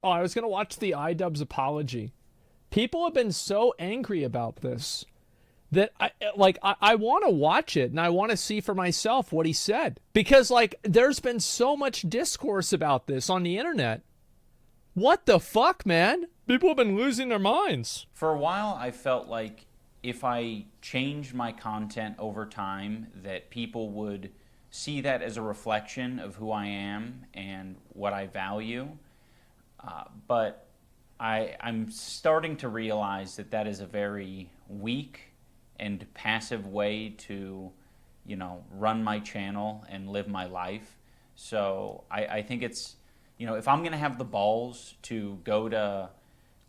Oh, I was going to watch the IDubbbz apology. People have been so angry about this that I want to watch it and I want to see for myself what he said, because like there's been so much discourse about this on the internet. What the fuck, man? People have been losing their minds. For a while, I felt like if I changed my content over time, that people would see that as a reflection of who I am and what I value. But I'm starting to realize that that is a very weak and passive way to, run my channel and live my life. So I think it's, if I'm going to have the balls to go to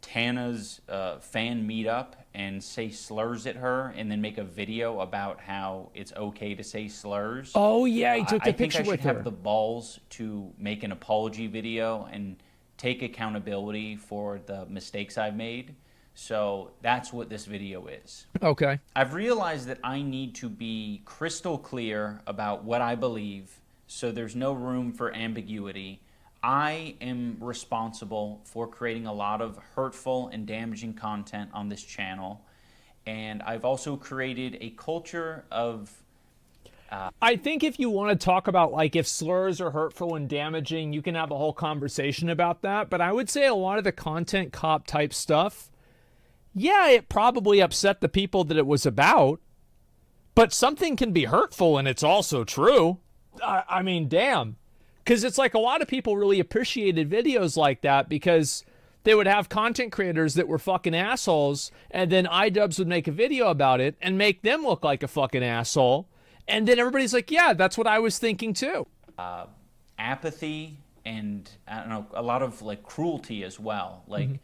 Tana's fan meetup and say slurs at her and then make a video about how it's okay to say slurs. Oh yeah, he took the picture I think I with should her. have the balls to make an apology video and take accountability for the mistakes I've made. So that's what this video is. Okay. I've realized that I need to be crystal clear about what I believe, so there's no room for ambiguity. I am responsible for creating a lot of hurtful and damaging content on this channel, and I've also created a culture of I think if you want to talk about like if slurs are hurtful and damaging, you can have a whole conversation about that. But I would say a lot of the content cop type stuff, yeah, it probably upset the people that it was about. But something can be hurtful and it's also true. I mean, damn. Because it's like a lot of people really appreciated videos like that because they would have content creators that were fucking assholes, and then IDubbbz would make a video about it and make them look like a fucking asshole. And then everybody's like, yeah, that's what I was thinking too. apathy and, I don't know, a lot of like cruelty as well. Like,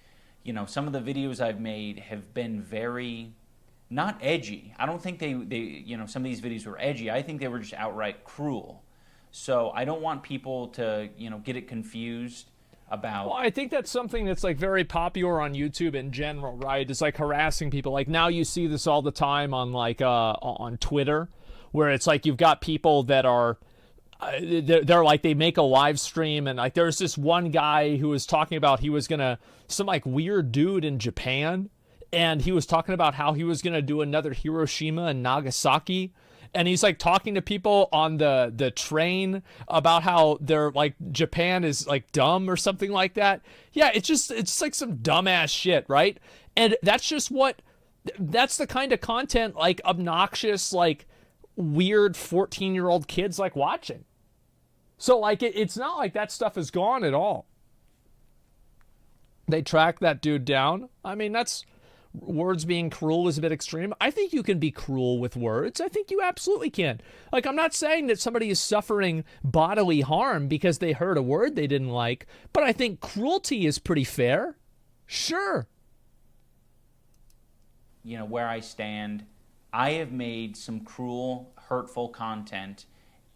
some of the videos I've made have been very not edgy. I don't think they some of these videos were edgy. I think they were just outright cruel. So I don't want people to, get it confused about. Well, I think that's something that's like very popular on YouTube in general, right? It's like harassing people. Like now you see this all the time on like on Twitter, where it's like you've got people that are they're like they make a live stream, and like there's this one guy who was talking about he was gonna some like weird dude in Japan, and he was talking about how he was gonna do another Hiroshima and Nagasaki. And he's like talking to people on the train about how they're like Japan is like dumb or something like that. Yeah, it's like some dumbass shit, right? And that's the kind of content like obnoxious, like weird 14-year-old kids like watching. So like it's not like that stuff is gone at all. They track that dude down. I mean, that's words being cruel is a bit extreme. I think you can be cruel with words. I think you absolutely can. Like, I'm not saying that somebody is suffering bodily harm because they heard a word they didn't like, but I think cruelty is pretty fair. Sure. Where I stand, I have made some cruel, hurtful content,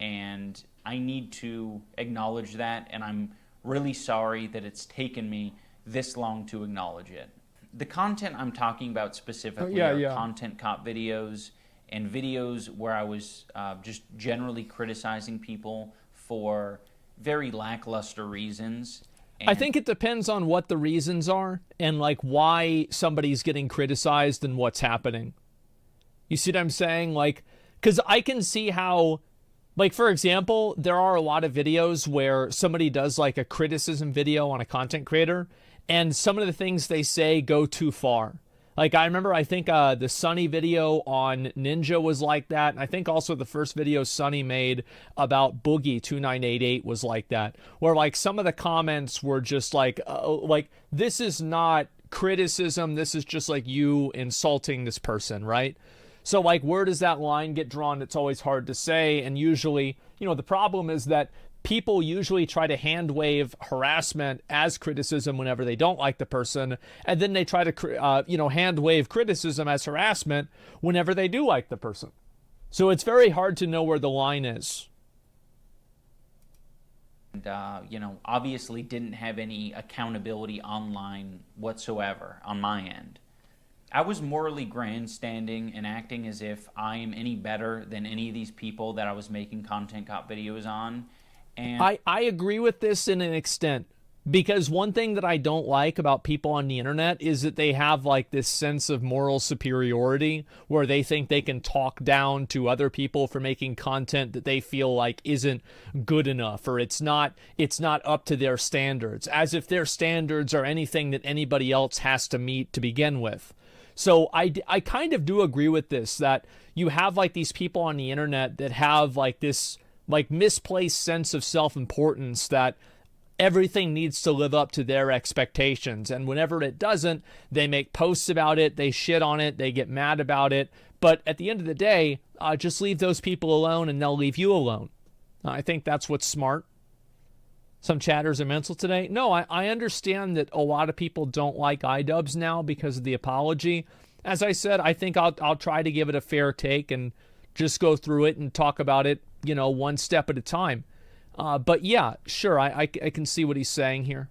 and I need to acknowledge that, and I'm really sorry that it's taken me this long to acknowledge it. The content I'm talking about specifically are content cop videos and videos where I was just generally criticizing people for very lackluster reasons. And I think it depends on what the reasons are and like why somebody's getting criticized and what's happening. You see what I'm saying? Like, because I can see how, like, for example, there are a lot of videos where somebody does like a criticism video on a content creator, and some of the things they say go too far. Like, I remember, I think the Sunny video on Ninja was like that. And I think also the first video Sunny made about Boogie2988 was like that. Where, like, some of the comments were just like, this is not criticism. This is just, like, you insulting this person, right? So, like, where does that line get drawn? It's always hard to say. And usually, the problem is that people usually try to hand wave harassment as criticism whenever they don't like the person, and then they try to hand wave criticism as harassment whenever they do like the person. So it's very hard to know where the line is. And obviously didn't have any accountability online whatsoever on my end. I was morally grandstanding and acting as if I am any better than any of these people that I was making content cop videos on. And I agree with this in an extent, Because one thing that I don't like about people on the internet is that they have like this sense of moral superiority where they think they can talk down to other people for making content that they feel like isn't good enough, or it's not up to their standards, as if their standards are anything that anybody else has to meet to begin with. So I kind of do agree with this, that you have like these people on the internet that have like this like misplaced sense of self-importance that everything needs to live up to their expectations. And whenever it doesn't, they make posts about it, they shit on it, they get mad about it. But at the end of the day, just leave those people alone and they'll leave you alone. I think that's what's smart. Some chatters are mental today. No, I understand that a lot of people don't like IDubbbz now because of the apology. As I said, I think I'll try to give it a fair take and just go through it and talk about it, you know, one step at a time. But yeah, sure, I can see what he's saying here.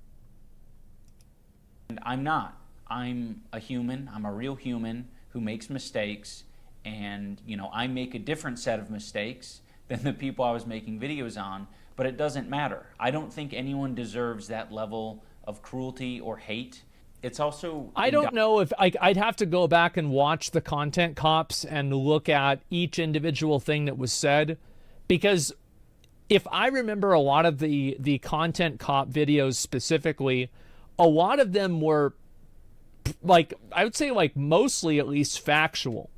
And I'm not. I'm a human. I'm a real human who makes mistakes. And, you know, I make a different set of mistakes than the people I was making videos on. But it doesn't matter. I don't think anyone deserves that level of cruelty or hate. It's also... I don't know if... I'd have to go back and watch the content cops and look at each individual thing that was said. Because if I remember a lot of the content cop videos specifically, a lot of them were, like, I would say, like, mostly at least factual.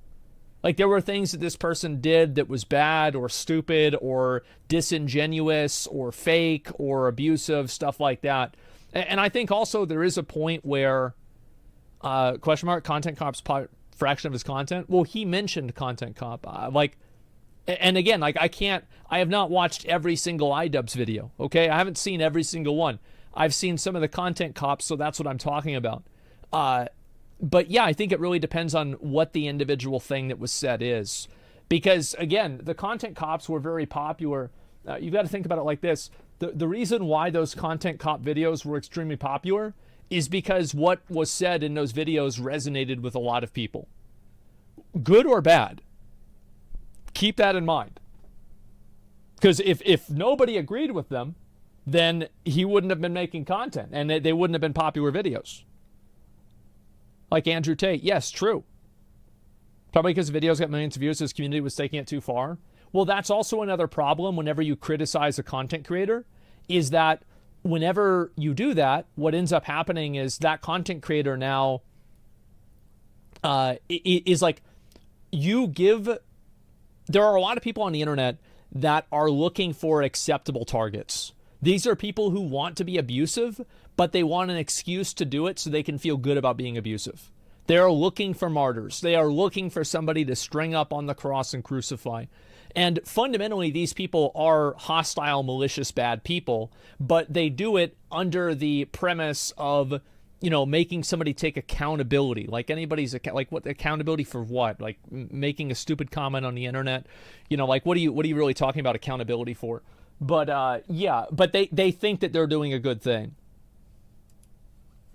Like, there were things that this person did that was bad or stupid or disingenuous or fake or abusive, stuff like that. And I think also there is a point where, question mark, content cop's fraction of his content. Well, he mentioned content cop. And again, like, I have not watched every single IDubbbz video, okay? I haven't seen every single one. I've seen some of the content cops, so that's what I'm talking about. But yeah, I think it really depends on what the individual thing that was said is. Because again, the content cops were very popular. You've got to think about it like this. The reason why those content cop videos were extremely popular is because what was said in those videos resonated with a lot of people. Good or bad. Keep that in mind. Because if nobody agreed with them, then he wouldn't have been making content and they wouldn't have been popular videos. Like Andrew Tate. Yes, true. Probably because videos got millions of views, his community was taking it too far. Well, that's also another problem whenever you criticize a content creator, is that whenever you do that, what ends up happening is that content creator now is like, there are a lot of people on the internet that are looking for acceptable targets. These are people who want to be abusive, but they want an excuse to do it so they can feel good about being abusive. They are looking for martyrs. They are looking for somebody to string up on the cross and crucify. And fundamentally, these people are hostile, malicious, bad people, but they do it under the premise of, you know, making somebody take accountability. Like anybody's, like, what accountability for what? Like making a stupid comment on the internet? You know, like what are you really talking about accountability for? But yeah, but they think that they're doing a good thing.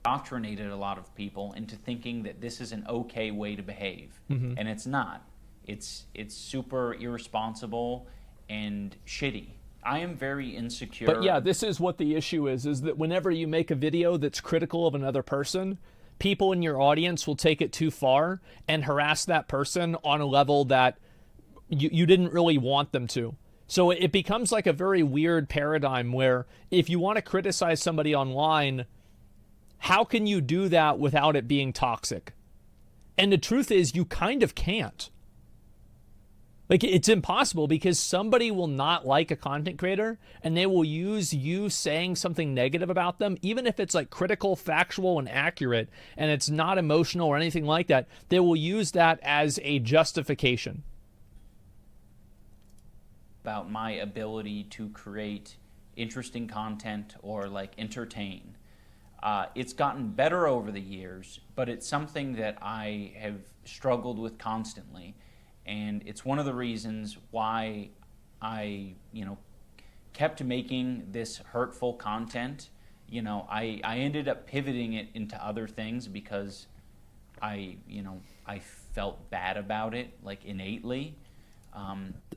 Indoctrinated a lot of people into thinking that this is an okay way to behave, and it's not. It's super irresponsible and shitty. I am very insecure. But yeah, this is what the issue is that whenever you make a video that's critical of another person, people in your audience will take it too far and harass that person on a level that you didn't really want them to. So it becomes like a very weird paradigm where if you want to criticize somebody online, how can you do that without it being toxic? And the truth is, you kind of can't. Like, it's impossible because somebody will not like a content creator and they will use you saying something negative about them, even if it's like critical, factual, and accurate, and it's not emotional or anything like that. They will use that as a justification. About my ability to create interesting content or like entertain. It's gotten better over the years, but it's something that I have struggled with constantly. And it's one of the reasons why I, kept making this hurtful content. I ended up pivoting it into other things because I felt bad about it, like innately.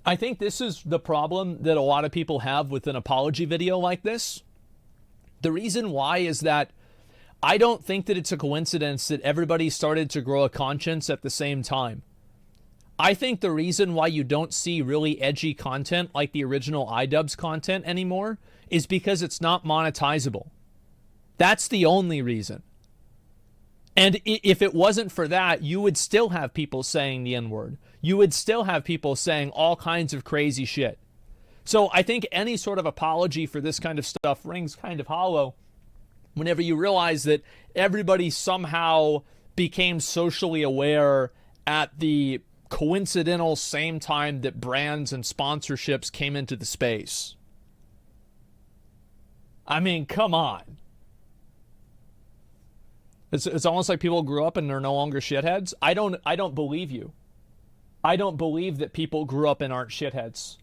I think this is the problem that a lot of people have with an apology video like this, The reason why is that I don't think that it's a coincidence that everybody started to grow a conscience at the same time. I think the reason why you don't see really edgy content like the original IDubbbz content anymore is because it's not monetizable. That's the only reason. And if it wasn't for that, you would still have people saying the N-word. You would still have people saying all kinds of crazy shit. So I think any sort of apology for this kind of stuff rings kind of hollow whenever you realize that everybody somehow became socially aware at the coincidental same time that brands and sponsorships came into the space. I mean, come on. It's almost like people grew up and they're no longer shitheads. I don't believe you. I don't believe that people grew up and aren't shitheads.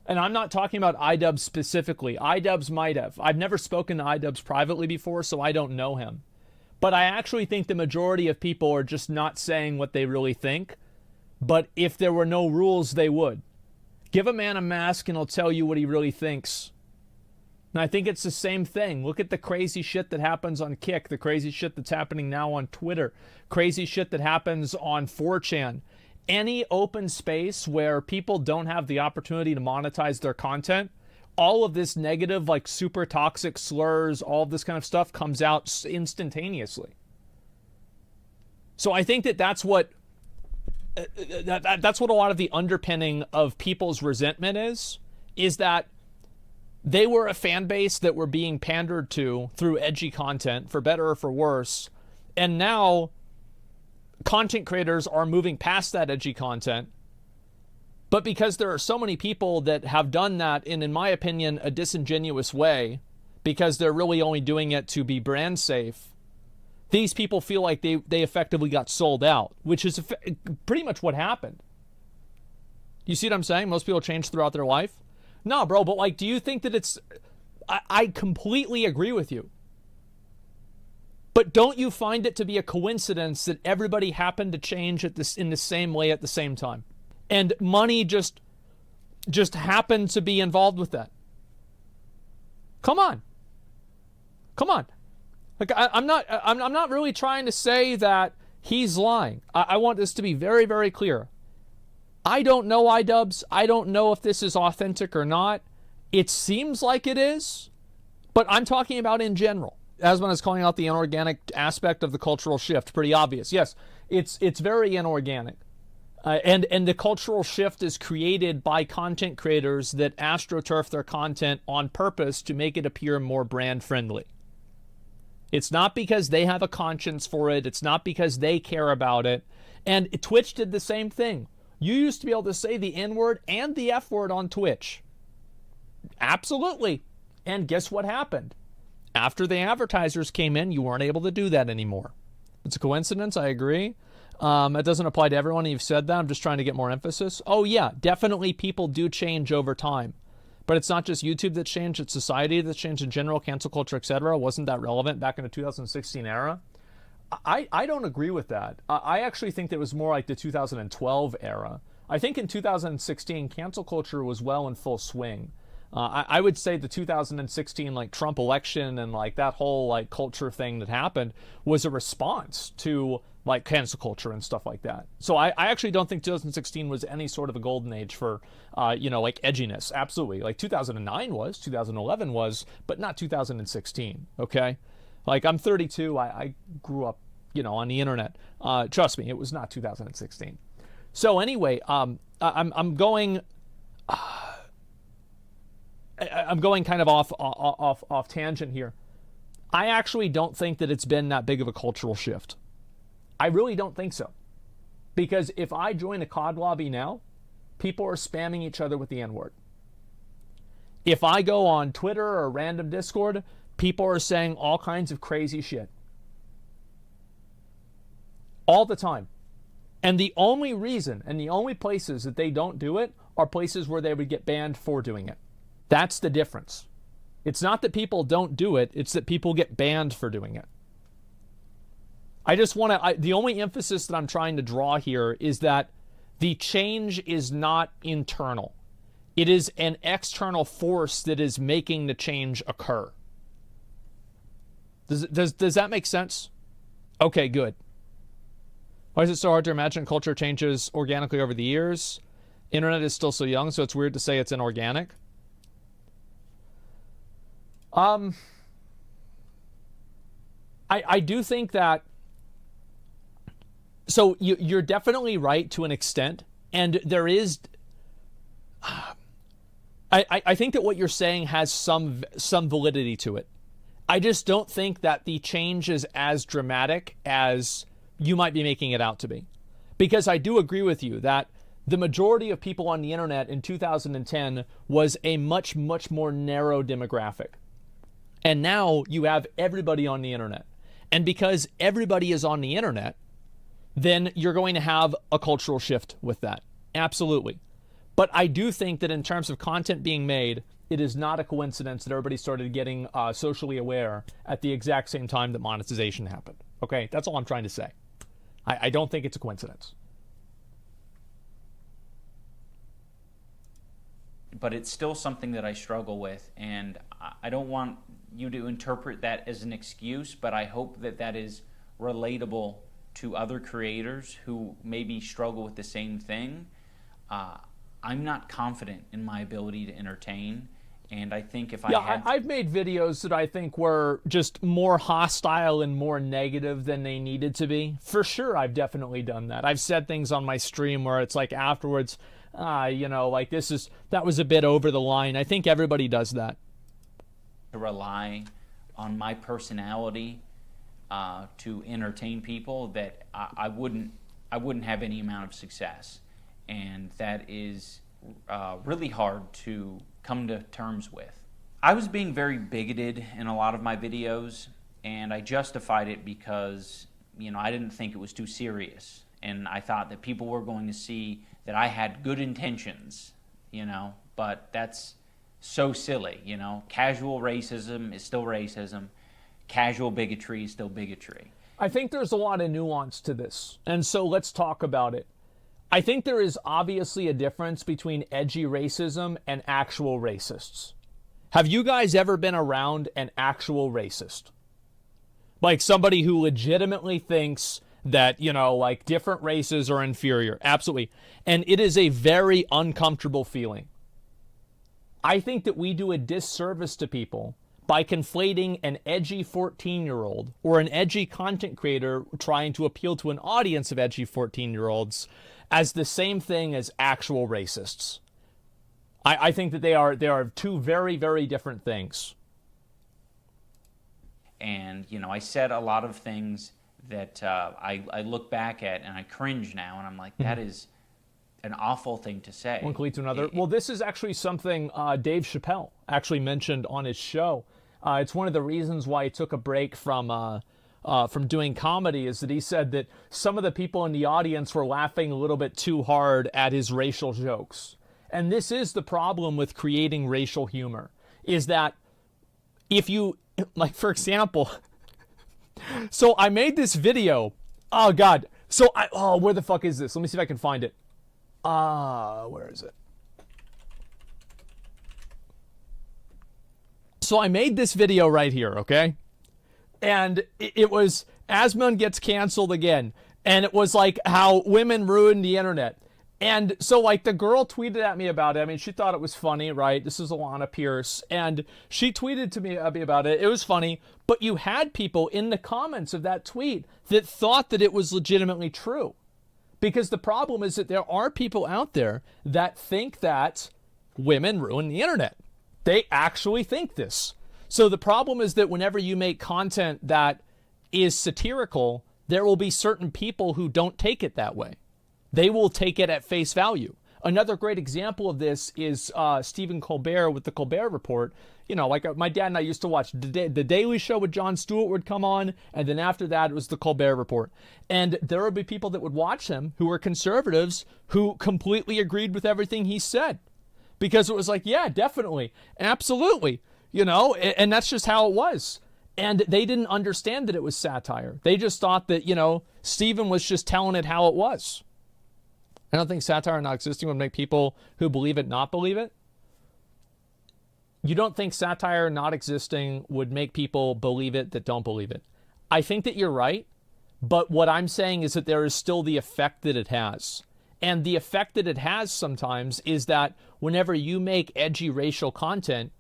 And I'm not talking about IDubbbz specifically. IDubbbz might have. I've never spoken to IDubbbz privately before, so I don't know him. But I actually think the majority of people are just not saying what they really think. But if there were no rules, they would. Give a man a mask and he'll tell you what he really thinks. And I think it's the same thing. Look at the crazy shit that happens on Kick, the crazy shit that's happening now on Twitter, crazy shit that happens on 4chan. Any open space where people don't have the opportunity to monetize their content, all of this negative, like super toxic slurs, all of this kind of stuff comes out instantaneously. So I think that that's what a lot of the underpinning of people's resentment is that they were a fan base that were being pandered to through edgy content, for better or for worse. And now content creators are moving past that edgy content. But because there are so many people that have done that in my opinion, a disingenuous way, because they're really only doing it to be brand safe, these people feel like they effectively got sold out, which is pretty much what happened. You see what I'm saying? Most people change throughout their life. No, bro, but like, do you think that it's... I completely agree with you. But don't you find it to be a coincidence that everybody happened to change in the same way at the same time? And money just happened to be involved with that. Come on. Come on. Like, I'm not really trying to say that he's lying. I want this to be very, very clear. I don't know IDubbbz. I don't know if this is authentic or not. It seems like it is, but I'm talking about in general. Asmon is calling out the inorganic aspect of the cultural shift. Pretty obvious. Yes, it's very inorganic. And the cultural shift is created by content creators that astroturf their content on purpose to make it appear more brand friendly. It's not because they have a conscience for it. It's not because they care about it. And Twitch did the same thing. You used to be able to say the N-word and the F-word on Twitch. Absolutely. And guess what happened? After the advertisers came in, you weren't able to do that anymore. It's a coincidence, I agree. It doesn't apply to everyone. You've said that. I'm just trying to get more emphasis. Oh, yeah, definitely people do change over time. But it's not just YouTube that's changed. It's society that's changed in general, cancel culture, etc. Wasn't that relevant back in the 2016 era? I don't agree with that. I actually think that it was more like the 2012 era. I think in 2016, cancel culture was well in full swing. I would say the 2016 like Trump election and like that whole like culture thing that happened was a response to like cancel culture and stuff like that. So I actually don't think 2016 was any sort of a golden age for like edginess. Absolutely. Like 2009 was, 2011 was, but not 2016. Okay. Like I'm 32. I grew up, on the internet. Trust me, it was not 2016. So anyway, I'm going kind of off tangent here. I actually don't think that it's been that big of a cultural shift. I really don't think so. Because if I join a COD lobby now, people are spamming each other with the N-word. If I go on Twitter or random Discord, people are saying all kinds of crazy shit. All the time. And the only reason and the only places that they don't do it are places where they would get banned for doing it. That's the difference. It's not that people don't do it, it's that people get banned for doing it. I just want to, the only emphasis that I'm trying to draw here is that the change is not internal. It is an external force that is making the change occur. Does that make sense? Okay, good. Why is it so hard to imagine culture changes organically over the years? Internet is still so young, so it's weird to say it's inorganic. I do think that, so you're definitely right to an extent, and there is, I think that what you're saying has some validity to it. I just don't think that the change is as dramatic as you might be making it out to be. Because I do agree with you that the majority of people on the internet in 2010 was a much, much more narrow demographic. And now you have everybody on the internet. And because everybody is on the internet, then you're going to have a cultural shift with that. Absolutely. But I do think that in terms of content being made, it is not a coincidence that everybody started getting socially aware at the exact same time that monetization happened. Okay, that's all I'm trying to say. I don't think it's a coincidence. But it's still something that I struggle with, and I don't want you to interpret that as an excuse, but I hope that that is relatable to other creators who maybe struggle with the same thing. I'm not confident in my ability to entertain, and I think if I've made videos that I think were just more hostile and more negative than they needed to be. For sure, I've definitely done that. I've said things on my stream where it's like afterwards, like that was a bit over the line. I think everybody does that. To rely on my personality to entertain people, that I wouldn't have any amount of success, and that is really hard to come to terms with. I was being very bigoted in a lot of my videos, and I justified it because I didn't think it was too serious, and I thought that people were going to see that I had good intentions, but that's so silly, Casual racism is still racism. Casual bigotry is still bigotry. I think there's a lot of nuance to this, and so let's talk about it. I think there is obviously a difference between edgy racism and actual racists. Have you guys ever been around an actual racist? Like somebody who legitimately thinks that, like different races are inferior. Absolutely. And it is a very uncomfortable feeling. I think that we do a disservice to people by conflating an edgy 14-year-old or an edgy content creator trying to appeal to an audience of edgy 14-year-olds as the same thing as actual racists. I think that they are two very, very different things. And, I said a lot of things that I look back at and I cringe now, and I'm like, that is an awful thing to say. One can lead to another. Well, this is actually something Dave Chappelle actually mentioned on his show. It's one of the reasons why he took a break from doing comedy, is that he said that some of the people in the audience were laughing a little bit too hard at his racial jokes. And this is the problem with creating racial humor, is that if you, like, for example, so I made this video. Oh, God. So where the fuck is this? Let me see if I can find it. Where is it? So I made this video right here, okay? And it was Asmongold gets canceled again. And it was like how women ruined the internet. And so like the girl tweeted at me about it. I mean, she thought it was funny, right? This is Alana Pierce. And she tweeted to me about it. It was funny. But you had people in the comments of that tweet that thought that it was legitimately true. Because the problem is that there are people out there that think that women ruin the internet. They actually think this. So the problem is that whenever you make content that is satirical, there will be certain people who don't take it that way. They will take it at face value. Another great example of this is Stephen Colbert with the Colbert Report. Like my dad and I used to watch the Daily Show with Jon Stewart would come on, and then after that it was the Colbert Report. And there would be people that would watch him who were conservatives who completely agreed with everything he said. Because it was like, yeah, definitely, absolutely, and that's just how it was. And they didn't understand that it was satire. They just thought that, Stephen was just telling it how it was. I don't think satire not existing would make people who believe it not believe it. You don't think satire not existing would make people believe it that don't believe it. I think that you're right, but what I'm saying is that there is still the effect that it has. And the effect that it has sometimes is that whenever you make edgy racial content,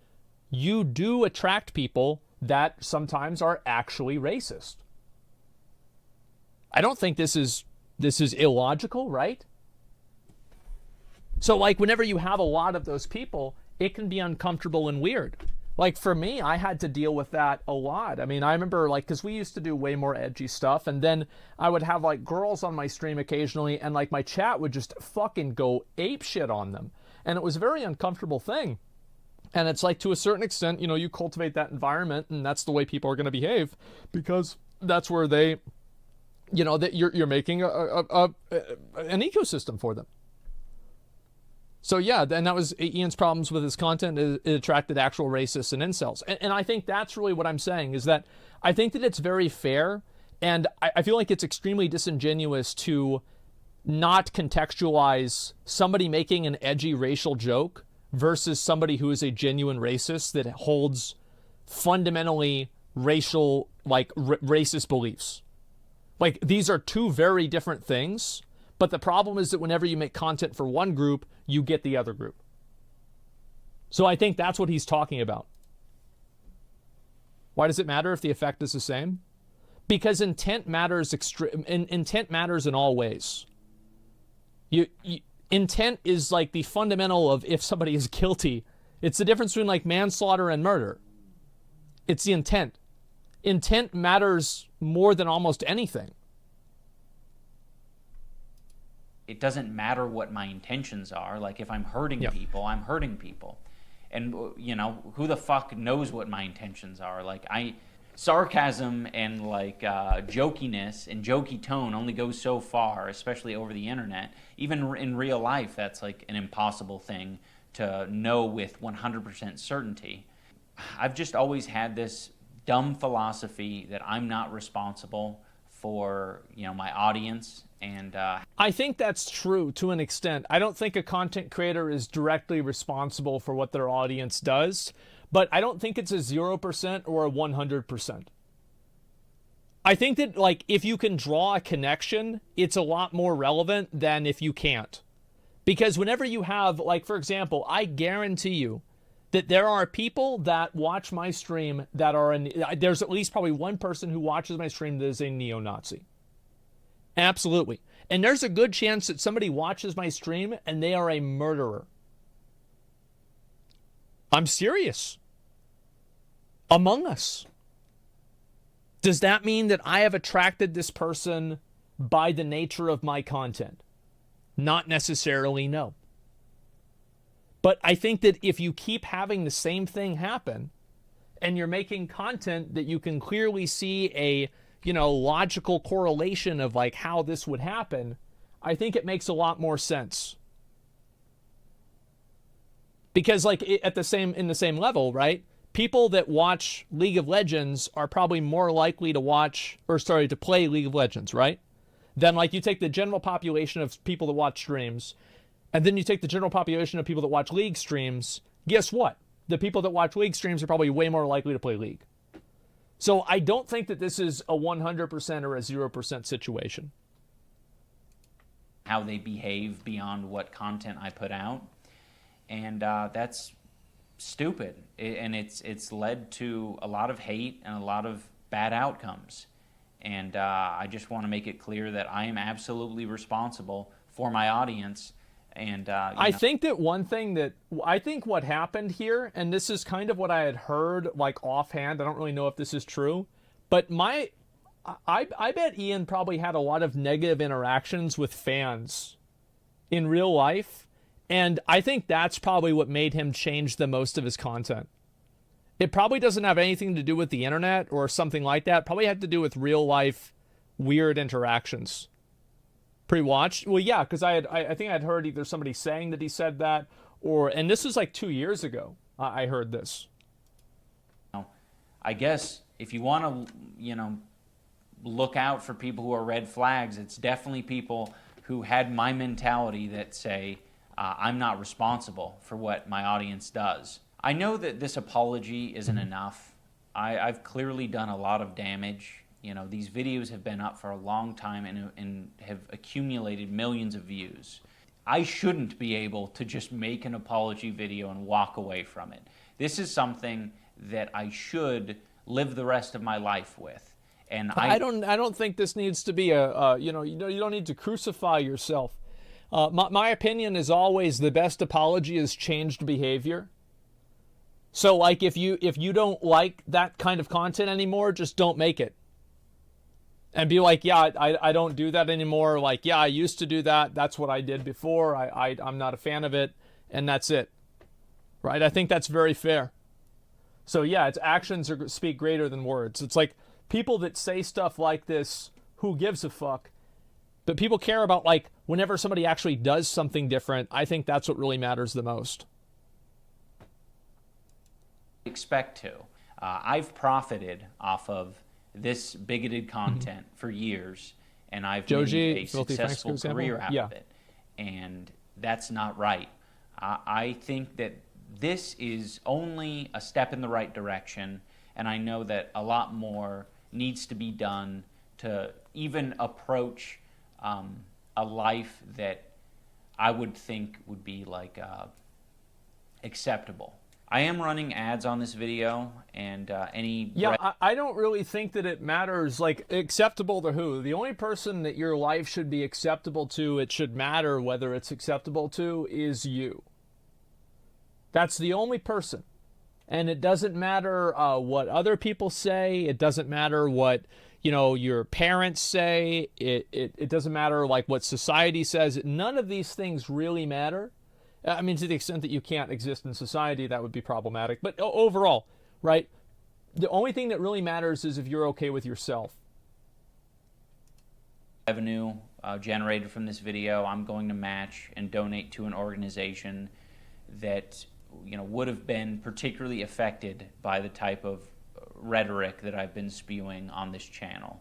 you do attract people that sometimes are actually racist. I don't think this is illogical, right? So like whenever you have a lot of those people, it can be uncomfortable and weird. Like for me, I had to deal with that a lot. I mean, I remember like, cause we used to do way more edgy stuff, and then I would have like girls on my stream occasionally, and like my chat would just fucking go ape shit on them. And it was a very uncomfortable thing. And it's like, to a certain extent, you know, you cultivate that environment, and that's the way people are going to behave, because that's where they, you know, that you're making an ecosystem for them. So yeah, and that was Ian's problems with his content. It attracted actual racists and incels. And I think that's really what I'm saying, is that I think that it's very fair, and I feel like it's extremely disingenuous to not contextualize somebody making an edgy racial joke versus somebody who is a genuine racist that holds fundamentally racial, like racist beliefs. Like, these are two very different things. But the problem is that whenever you make content for one group, you get the other group. So I think that's what he's talking about. Why does it matter if the effect is the same? Because intent matters. Intent matters in all ways. Intent is like the fundamental of if somebody is guilty. It's the difference between like manslaughter and murder. It's the intent. Intent matters more than almost anything. It doesn't matter what my intentions are. Like, if I'm hurting people, I'm hurting people. And, you know, who the fuck knows what my intentions are? Like, sarcasm and, like, jokiness and jokey tone only goes so far, especially over the internet. Even in real life, that's, like, an impossible thing to know with 100% certainty. I've just always had this dumb philosophy that I'm not responsible for, you know, my audience. And I think that's true to an extent. I don't think a content creator is directly responsible for what their audience does, but I don't think it's a 0% or a 100%. I think that, like, if you can draw a connection, it's a lot more relevant than if you can't. Because whenever you have, like, for example, I guarantee you that there are people that watch my stream that are there's at least probably one person who watches my stream that is a neo-Nazi. Absolutely. And there's a good chance that somebody watches my stream and they are a murderer. I'm serious. Among Us. Does that mean that I have attracted this person by the nature of my content? Not necessarily, no. But I think that if you keep having the same thing happen, and you're making content that you can clearly see a, you know, logical correlation of like how this would happen, I think it makes a lot more sense. Because like in the same level, right? People that watch League of Legends are probably more likely to play League of Legends, right? Then like you take the general population of people that watch streams, and then you take the general population of people that watch League streams, guess what? The people that watch League streams are probably way more likely to play League. So I don't think that this is a 100% or a 0% situation. How they behave beyond what content I put out. And that's stupid. And it's led to a lot of hate and a lot of bad outcomes. And I just want to make it clear that I am absolutely responsible for my audience. And I think that one thing that I think what happened here, and this is kind of what I had heard like offhand, I don't really know if this is true, but I bet Ian probably had a lot of negative interactions with fans in real life, and I think that's probably what made him change the most of his content. It probably doesn't have anything to do with the internet or something like that. It probably had to do with real life weird interactions. Pre-watched? Well, yeah, because I think I'd heard either somebody saying that he said that, and this was like 2 years ago. I heard this. I guess if you want to, you know, look out for people who are red flags, it's definitely people who had my mentality that say, I'm not responsible for what my audience does. I know that this apology isn't enough. I've clearly done a lot of damage. You know, these videos have been up for a long time and have accumulated millions of views. I shouldn't be able to just make an apology video and walk away from it. This is something that I should live the rest of my life with. And I don't think this needs to be a you don't need to crucify yourself. My opinion is always the best apology is changed behavior. So like if you don't like that kind of content anymore, just don't make it. And be like, yeah, I don't do that anymore. Like, yeah, I used to do that. That's what I did before. I'm not a fan of it. And that's it. Right? I think that's very fair. So yeah, it's actions speak greater than words. It's like people that say stuff like this, who gives a fuck? But people care about like whenever somebody actually does something different. I think that's what really matters the most. Expect to. I've profited off of this bigoted content for years, and I've made a successful career out of it. And that's not right. I think that this is only a step in the right direction, and I know that a lot more needs to be done to even approach a life that I would think would be like acceptable. I am running ads on this video, and I don't really think that it matters, like, acceptable to who. The only person that your life should be acceptable to, it should matter whether it's acceptable to, is you. That's the only person. And it doesn't matter what other people say. It doesn't matter what, your parents say. It doesn't matter, like, what society says. None of these things really matter. I mean, to the extent that you can't exist in society, that would be problematic. But overall, right, the only thing that really matters is if you're okay with yourself. Revenue generated from this video, I'm going to match and donate to an organization that would have been particularly affected by the type of rhetoric that I've been spewing on this channel.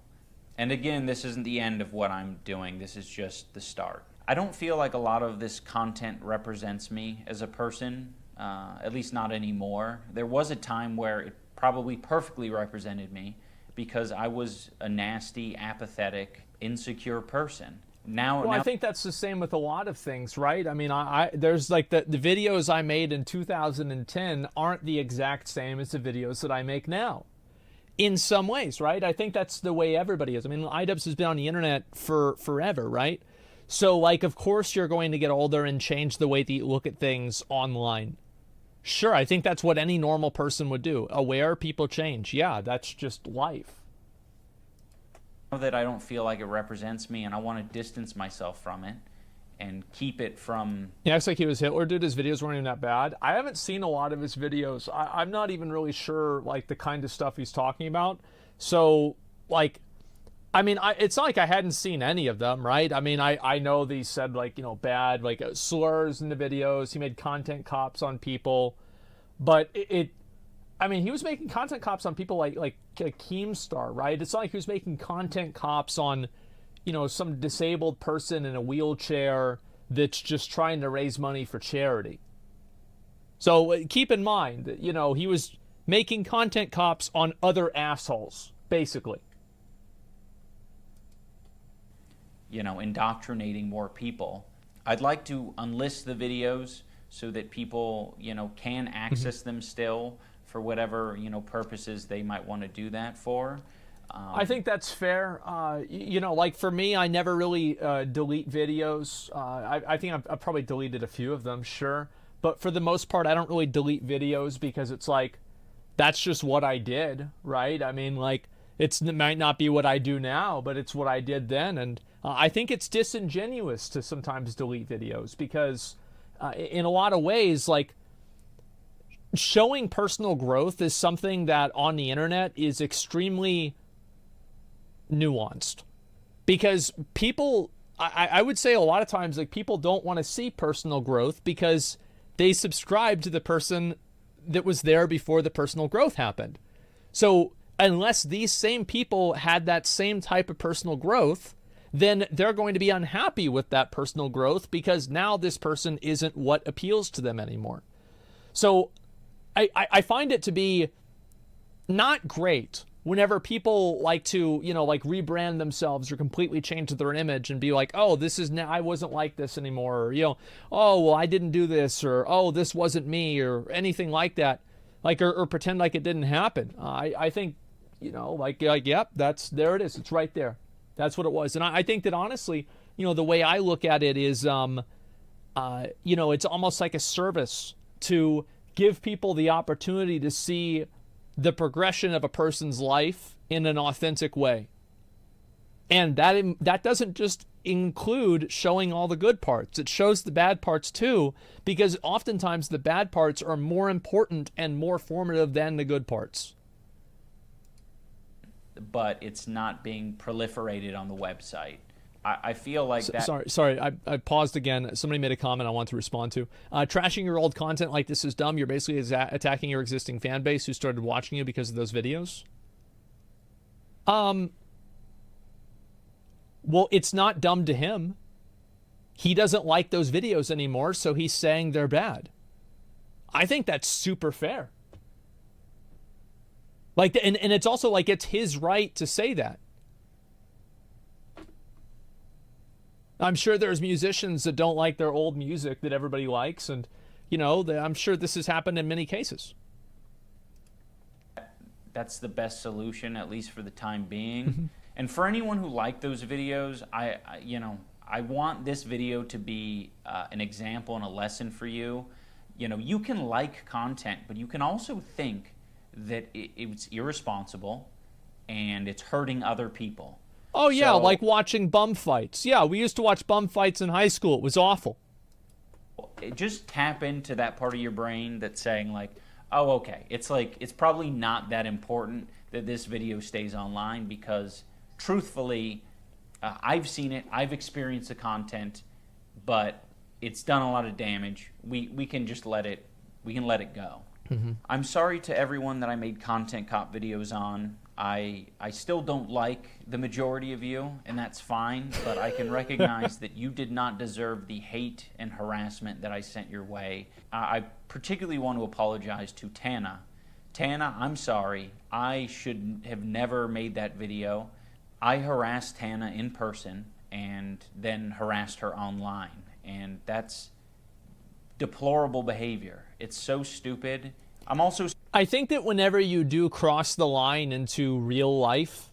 And again, this isn't the end of what I'm doing. This is just the start. I don't feel like a lot of this content represents me as a person, at least not anymore. There was a time where it probably perfectly represented me because I was a nasty, apathetic, insecure person. Now, I think that's the same with a lot of things, right? I mean, there's like the videos I made in 2010 aren't the exact same as the videos that I make now. In some ways, right? I think that's the way everybody is. I mean, IDubbbz has been on the internet for forever, right? So, like, of course you're going to get older and change the way that you look at things online. Sure, I think that's what any normal person would do. Aware people change. Yeah, that's just life. That I don't feel like it represents me, and I want to distance myself from it and keep it from... He acts like he was Hitler, dude. His videos weren't even that bad. I haven't seen a lot of his videos. I'm not even really sure, like, the kind of stuff he's talking about. So, like... I mean, it's not like I hadn't seen any of them, right? I mean, I know they said, like, bad, like, slurs in the videos. He made content cops on people. But I mean, he was making content cops on people like Keemstar, right? It's not like he was making content cops on, some disabled person in a wheelchair that's just trying to raise money for charity. So keep in mind that, he was making content cops on other assholes, basically. Indoctrinating more people. I'd like to unlist the videos so that people, can access them still for whatever, purposes they might want to do that for. I think that's fair. Like for me, I never really delete videos. I think I've probably deleted a few of them, sure. But for the most part, I don't really delete videos because it's like, that's just what I did, right? I mean, like, it might not be what I do now, but it's what I did then. And I think it's disingenuous to sometimes delete videos because in a lot of ways, like, showing personal growth is something that on the internet is extremely nuanced. Because people, I would say a lot of times, like, people don't want to see personal growth because they subscribe to the person that was there before the personal growth happened. So unless these same people had that same type of personal growth, then they're going to be unhappy with that personal growth because now this person isn't what appeals to them anymore. So I find it to be not great whenever people like to, you know, like rebrand themselves or completely change their image and be like, oh, this is now, I wasn't like this anymore, or, you know, oh, well, I didn't do this, or, oh, this wasn't me, or anything like that, like, or pretend like it didn't happen. I think, you know, like, yep, there it is. It's right there. That's what it was. And I think that honestly, you know, the way I look at it is, you know, it's almost like a service to give people the opportunity to see the progression of a person's life in an authentic way. And that doesn't just include showing all the good parts. It shows the bad parts too, because oftentimes the bad parts are more important and more formative than the good parts. But it's not being proliferated on the website. I feel like that... Sorry, I paused again. Somebody made a comment I want to respond to. Trashing your old content like this is dumb. You're basically attacking your existing fan base who started watching you because of those videos. Well, it's not dumb to him. He doesn't like those videos anymore, so he's saying they're bad. I think that's super fair. Like, and it's also like it's his right to say that. I'm sure there's musicians that don't like their old music that everybody likes, and, you know, I'm sure this has happened in many cases. That's the best solution, at least for the time being. And for anyone who liked those videos, I want this video to be an example and a lesson for you. You know, you can like content, but you can also think that it's irresponsible and it's hurting other people. Oh, yeah, like watching bum fights. Yeah, we used to watch bum fights in high school. It was awful. Just tap into that part of your brain that's saying, like, oh, okay, it's probably not that important that this video stays online, because truthfully, I've seen it, I've experienced the content, but it's done a lot of damage. We can just let it go. I'm sorry to everyone that I made content cop videos on. I still don't like the majority of you, and that's fine, but I can recognize that you did not deserve the hate and harassment that I sent your way. I particularly want to apologize to Tana. Tana, I'm sorry. I should have never made that video. I harassed Tana in person and then harassed her online, and that's deplorable behavior. It's so stupid. I think that whenever you do cross the line into real life,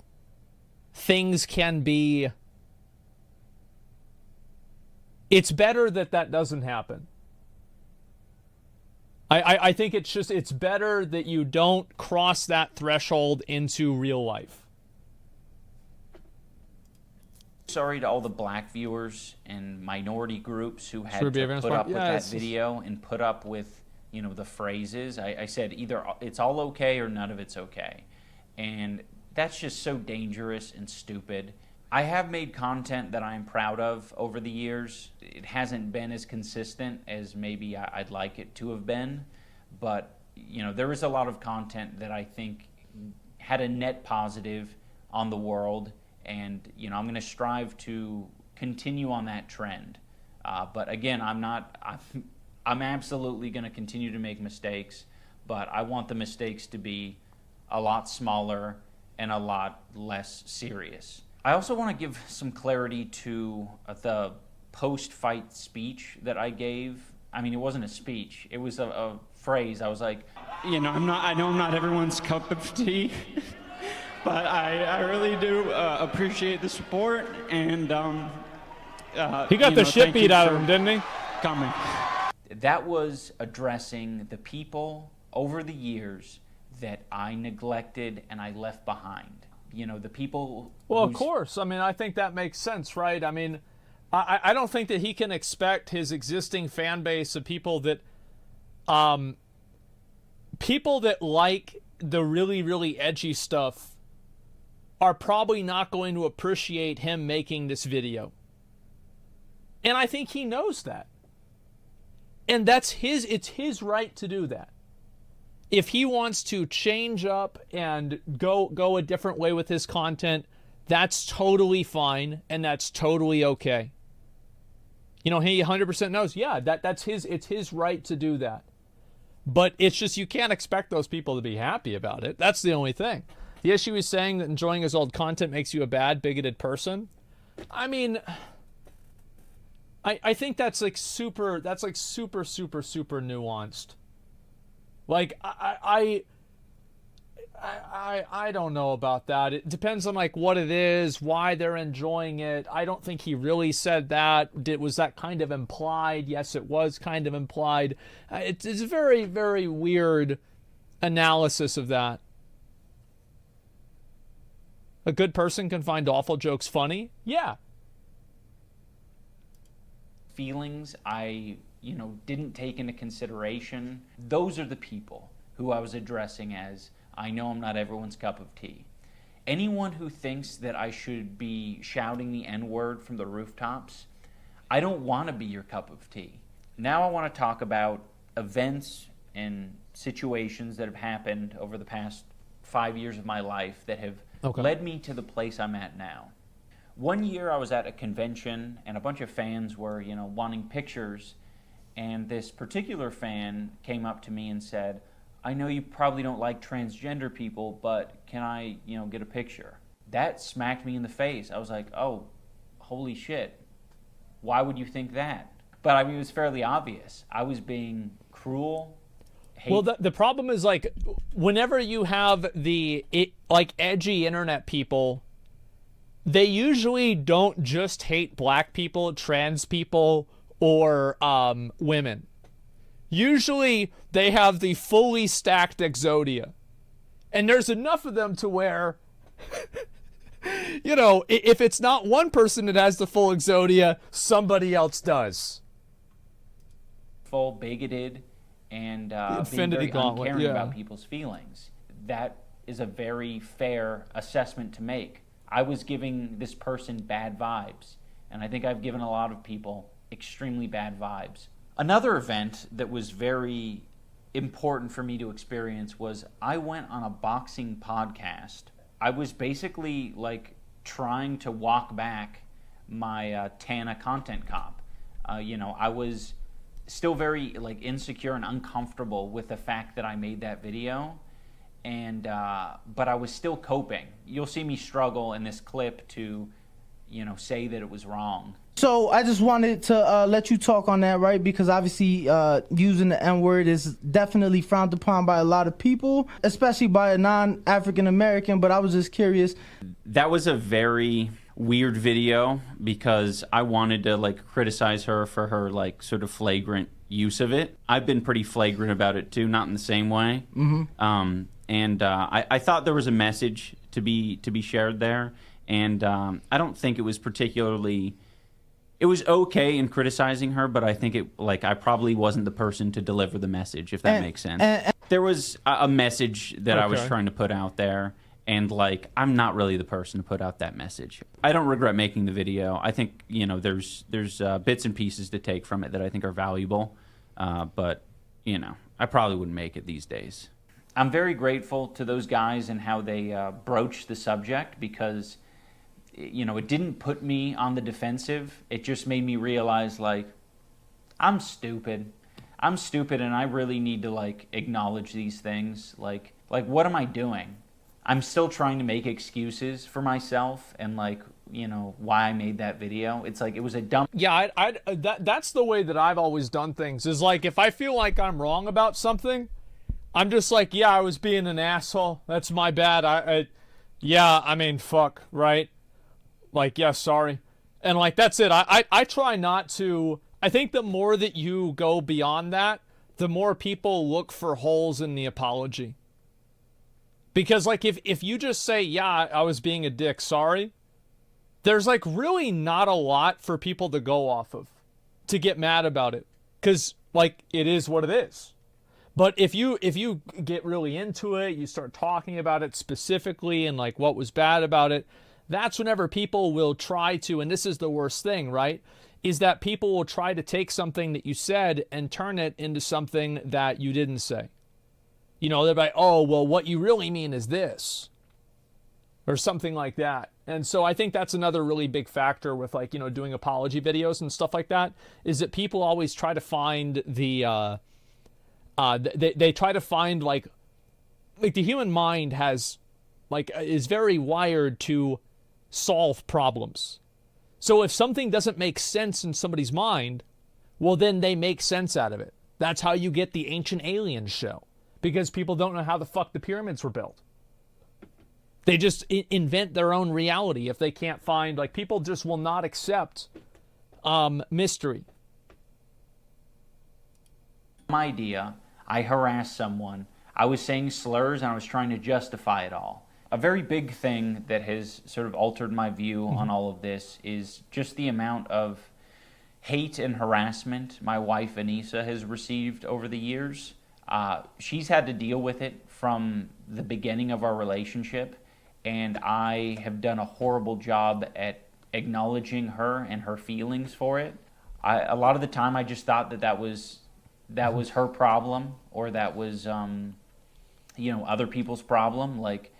things can be... It's better that doesn't happen. I think it's better that you don't cross that threshold into real life. Sorry to all the black viewers and minority groups who had to put up with that video and put up with, you know, the phrases. I said either it's all okay or none of it's okay. And that's just so dangerous and stupid. I have made content that I'm proud of over the years. It hasn't been as consistent as maybe I'd like it to have been. But, you know, there is a lot of content that I think had a net positive on the world. And, you know, I'm going to strive to continue on that trend. But again, I'm absolutely going to continue to make mistakes, but I want the mistakes to be a lot smaller and a lot less serious. I also want to give some clarity to the post-fight speech that I gave. I mean, it wasn't a speech. It was a phrase. I was like, you know, I know I'm not everyone's cup of tea, but I really do appreciate the support, and he got the shit beat out of him, didn't he? Coming. That was addressing the people over the years that I neglected and I left behind. You know, the people... Well, of course. I mean, I think that makes sense, right? I mean, I don't think that he can expect his existing fan base of people that... people that like the really, really edgy stuff are probably not going to appreciate him making this video. And I think he knows that. And it's his right to do that. If he wants to change up and go a different way with his content, that's totally fine and that's totally okay. You know, he 100% knows, yeah, it's his right to do that. But it's just you can't expect those people to be happy about it. That's the only thing. The issue is saying that enjoying his old content makes you a bad, bigoted person. I mean, I think that's like super nuanced. Like, I don't know about that. It depends on like what it is, why they're enjoying it. I don't think he really said that. Was that kind of implied? Yes, it was kind of implied. It's a very, very weird analysis of that. A good person can find awful jokes funny? Yeah. Feelings I, didn't take into consideration. Those are the people who I was addressing as, I know I'm not everyone's cup of tea. Anyone who thinks that I should be shouting the N-word from the rooftops, I don't want to be your cup of tea. Now I want to talk about events and situations that have happened over the past 5 years of my life that have led me to the place I'm at now. One year I was at a convention and a bunch of fans were, wanting pictures, and this particular fan came up to me and said, I know you probably don't like transgender people, but can I, get a picture? That smacked me in the face. I was like, oh, holy shit. Why would you think that? But I mean, it was fairly obvious. I was being cruel. Well, the problem is like, whenever you have edgy internet people, they usually don't just hate black people, trans people, or women. Usually they have the fully stacked Exodia. And there's enough of them to where, if it's not one person that has the full Exodia, somebody else does. Full bigoted and being Infinity very Gauntlet, uncaring yeah. about people's feelings. That is a very fair assessment to make. I was giving this person bad vibes, and I think I've given a lot of people extremely bad vibes. Another event that was very important for me to experience was I went on a boxing podcast. I was basically like trying to walk back my Tana content cop. I was still very like insecure and uncomfortable with the fact that I made that video, and but I was still coping. You'll see me struggle in this clip to, say that it was wrong. So I just wanted to let you talk on that, right? Because obviously using the N-word is definitely frowned upon by a lot of people, especially by a non-African American. But I was just curious. That was a very weird video because I wanted to like criticize her for her like sort of flagrant use of it. I've been pretty flagrant about it too, not in the same way. Mm-hmm. I thought there was a message to be shared there, and I don't think it was particularly. It was okay in criticizing her, but I think I probably wasn't the person to deliver the message, if that makes sense. There was a message that I was trying to put out there, and like I'm not really the person to put out that message. I don't regret making the video. I think there's bits and pieces to take from it that I think are valuable, but I probably wouldn't make it these days. I'm very grateful to those guys and how they broached the subject because. It didn't put me on the defensive. It just made me realize, like, I'm stupid. And I really need to, like, acknowledge these things. Like, what am I doing? I'm still trying to make excuses for myself and, like, why I made that video. It's like, it was a dumb... Yeah, that's the way that I've always done things. Is, like, if I feel like I'm wrong about something, I'm just like, yeah, I was being an asshole. That's my bad. Fuck, right? Like, yeah, sorry. And, like, that's it. I try not to... I think the more that you go beyond that, the more people look for holes in the apology. Because, like, if you just say, yeah, I was being a dick, sorry, there's, like, really not a lot for people to go off of to get mad about it. Because, like, it is what it is. But if you get really into it, you start talking about it specifically and, like, what was bad about it, that's whenever people will try to, and this is the worst thing, right, is that people will try to take something that you said and turn it into something that you didn't say. They're like, oh, well, what you really mean is this, or something like that. And so I think that's another really big factor with, like, doing apology videos and stuff like that, is that people always try to find the They try to find like the human mind has is very wired to solve problems. So if something doesn't make sense in somebody's mind, well, then they make sense out of it. That's how you get the Ancient Aliens show, because people don't know how the fuck the pyramids were built. They just invent their own reality if they can't find, like, people just will not accept mystery. Idea, I harassed someone. I was saying slurs and I was trying to justify it all. A very big thing that has sort of altered my view on all of this is just the amount of hate and harassment my wife Anissa has received over the years. She's had to deal with it from the beginning of our relationship, and I have done a horrible job at acknowledging her and her feelings for it. A lot of the time I just thought that was her problem, or that was other people's problem. Like,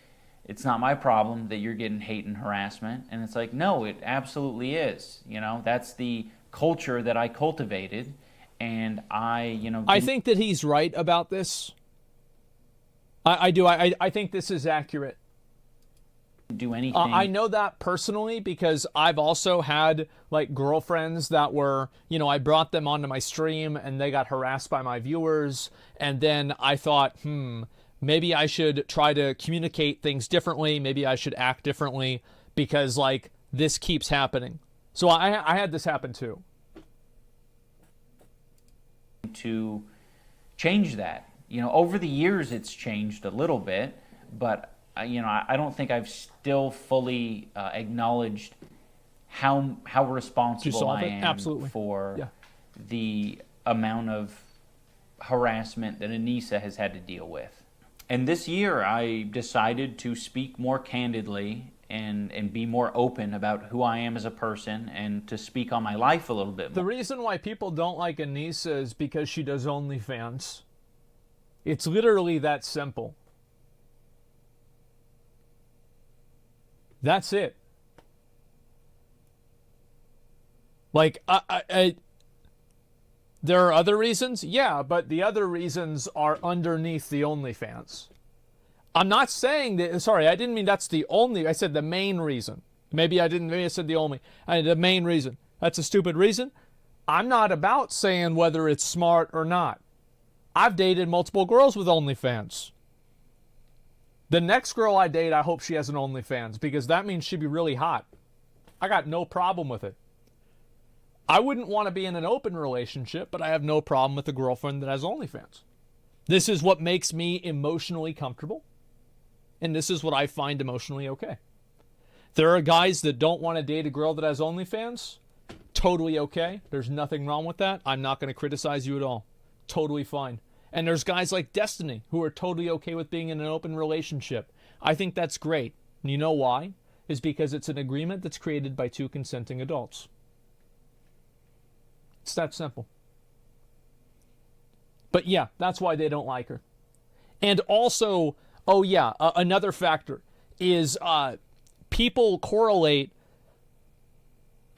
it's not my problem that you're getting hate and harassment. And it's like, no, it absolutely is. That's the culture that I cultivated, and I think that he's right about this. I do. I think this is accurate. Do anything. I know that personally because I've also had like girlfriends that were, I brought them onto my stream and they got harassed by my viewers, and then I thought, maybe I should try to communicate things differently. Maybe I should act differently because like this keeps happening. So I had this happen too. To change that, over the years it's changed a little bit, but I don't think I've still fully acknowledged how responsible I am for the amount of harassment that Anissa has had to deal with. And this year I decided to speak more candidly and be more open about who I am as a person, and to speak on my life a little bit more. The reason why people don't like Anissa is because she does OnlyFans. It's literally that simple. That's it. Like, there are other reasons? Yeah, but the other reasons are underneath the OnlyFans. I'm not saying that, sorry, I didn't mean that's the only, I said the main reason. Maybe I said the only. The main reason. That's a stupid reason. I'm not about saying whether it's smart or not. I've dated multiple girls with OnlyFans. The next girl I date, I hope she has an OnlyFans, because that means she'd be really hot. I got no problem with it. I wouldn't want to be in an open relationship, but I have no problem with a girlfriend that has OnlyFans. This is what makes me emotionally comfortable, and this is what I find emotionally okay. There are guys that don't want to date a girl that has OnlyFans. Totally okay. There's nothing wrong with that. I'm not going to criticize you at all. Totally fine. And there's guys like CatDany who are totally okay with being in an open relationship. I think that's great. And you know why? Is because it's an agreement that's created by two consenting adults. It's that simple. But yeah, that's why they don't like her. And also, another factor is people correlate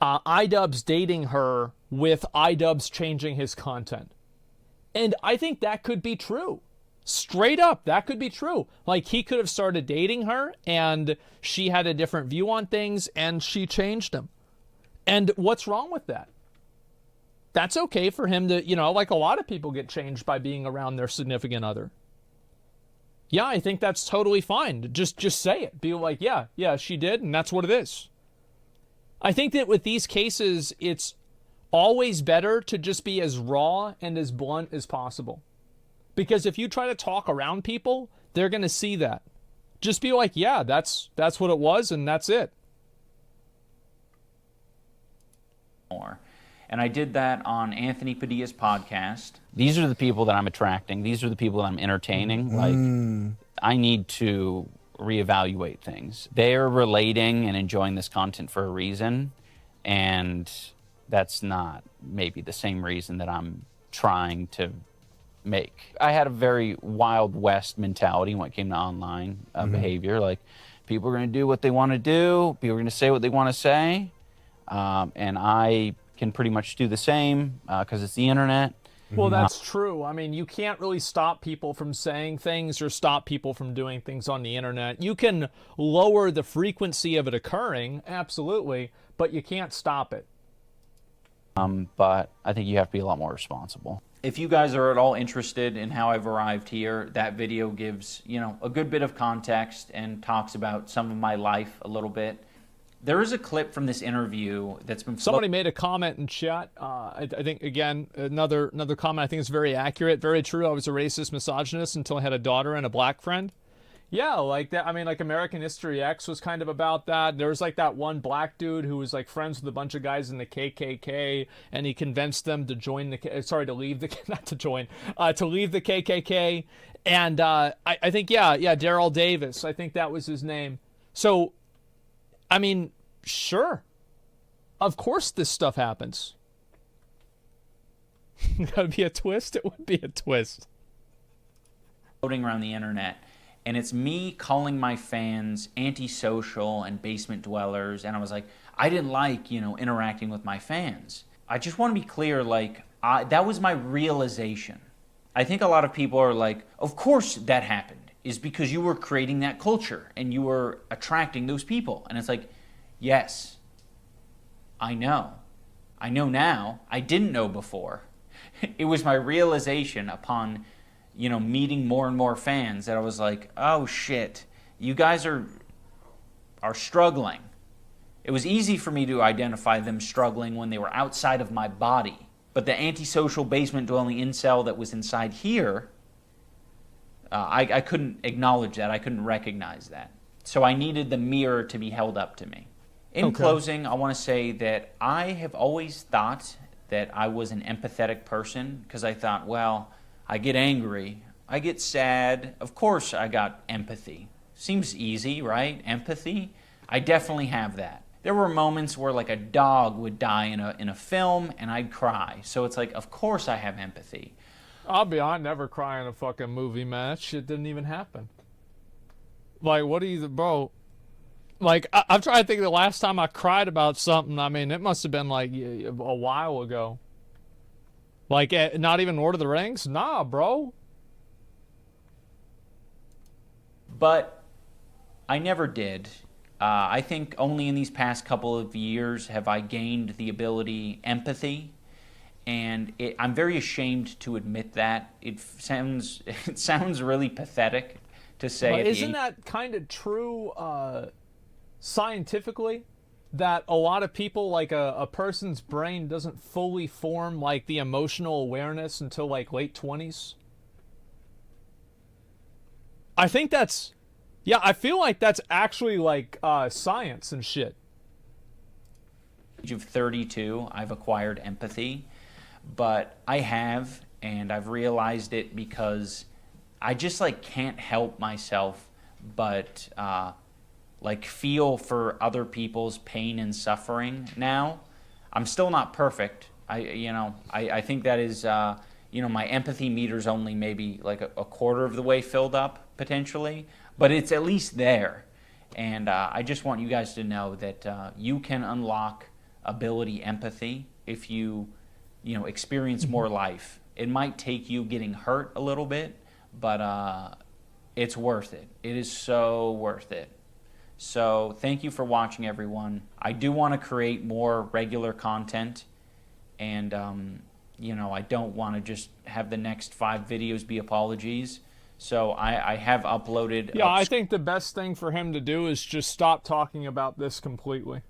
IDubbbz dating her with IDubbbz changing his content. And I think that could be true. Straight up, that could be true. Like, he could have started dating her and she had a different view on things and she changed him. And what's wrong with that? That's okay for him to, like a lot of people get changed by being around their significant other. Yeah, I think that's totally fine. Just say it. Be like, yeah, she did, and that's what it is. I think that with these cases, it's always better to just be as raw and as blunt as possible. Because if you try to talk around people, they're going to see that. Just be like, yeah, that's what it was, and that's it. More. And I did that on Anthony Padilla's podcast. These are the people that I'm attracting. These are the people that I'm entertaining. Like, I need to reevaluate things. They're relating and enjoying this content for a reason, and that's not maybe the same reason that I'm trying to make. I had a very Wild West mentality when it came to online behavior. Like, people are going to do what they want to do. People are going to say what they want to say. And I can pretty much do the same because it's the internet. Well, that's true. I mean, you can't really stop people from saying things or stop people from doing things on the internet. You can lower the frequency of it occurring, absolutely, but you can't stop it. But I think you have to be a lot more responsible. If you guys are at all interested in how I've arrived here, that video gives, a good bit of context and talks about some of my life a little bit. There is a clip from this interview that's been... Somebody made a comment in chat. I think, again, another comment I think is very accurate, very true. I was a racist misogynist until I had a daughter and a black friend. Yeah, like that. I mean, like American History X was kind of about that. There was like that one black dude who was like friends with a bunch of guys in the KKK, and he convinced them to join to leave the not to join, to leave the KKK. And I think Daryl Davis. I think that was his name. So, I mean, sure, of course this stuff happens. Gotta be a twist. It would be a twist. Floating around the internet. And it's me calling my fans antisocial and basement dwellers. And I was like, I didn't like, interacting with my fans. I just want to be clear, that was my realization. I think a lot of people are like, of course that happened, is because you were creating that culture and you were attracting those people. And it's like, yes, I know. I know now. I didn't know before. It was my realization upon meeting more and more fans that I was like, oh shit, you guys are struggling. It was easy for me to identify them struggling when they were outside of my body. But the antisocial basement dwelling incel that was inside here, I couldn't acknowledge that. I couldn't recognize that. So I needed the mirror to be held up to me. In closing, I want to say that I have always thought that I was an empathetic person because I thought, well, I get angry, I get sad, of course I got empathy. Seems easy, right? Empathy? I definitely have that. There were moments where like a dog would die in a film and I'd cry. So it's like, of course I have empathy. I never cry in a fucking movie match. It didn't even happen. Like, what do you, bro? Like, I'm trying to think of the last time I cried about something. I mean, it must have been like a while ago. Like, not even Lord of the Rings? Nah, bro. But I never did. I think only in these past couple of years have I gained the ability, empathy, and I'm very ashamed to admit that. It sounds really pathetic to say. But isn't that kind of true scientifically? That a lot of people, like a person's brain doesn't fully form like the emotional awareness until like late 20s. I think that's, I feel like that's actually like science and shit. Age of 32, I've acquired empathy, but I have, and I've realized it because I just like can't help myself but like feel for other people's pain and suffering now. I'm still not perfect. I think that is, my empathy meter's only maybe like a quarter of the way filled up potentially, but it's at least there. And I just want you guys to know that you can unlock ability empathy if you experience more life. It might take you getting hurt a little bit, but it's worth it. It is so worth it. So thank you for watching, everyone. I do want to create more regular content, and I don't want to just have the next 5 videos be apologies. So I have uploaded. Yeah, I think the best thing for him to do is just stop talking about this completely.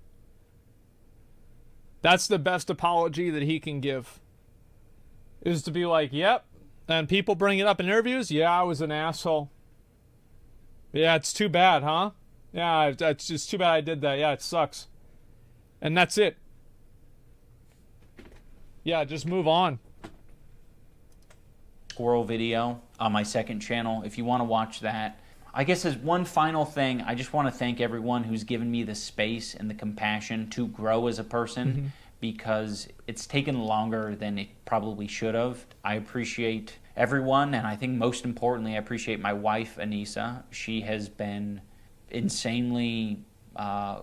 That's the best apology that he can give. Is to be like, yep, and people bring it up in interviews. Yeah, I was an asshole. Yeah, it's too bad, huh? Yeah, it's just too bad I did that. Yeah, it sucks. And that's it. Yeah, just move on. Squirrel video on my second channel if you want to watch that. I guess as one final thing, I just want to thank everyone who's given me the space and the compassion to grow as a person, because it's taken longer than it probably should have. I appreciate everyone, and I think most importantly, I appreciate my wife, Anissa. She has been insanely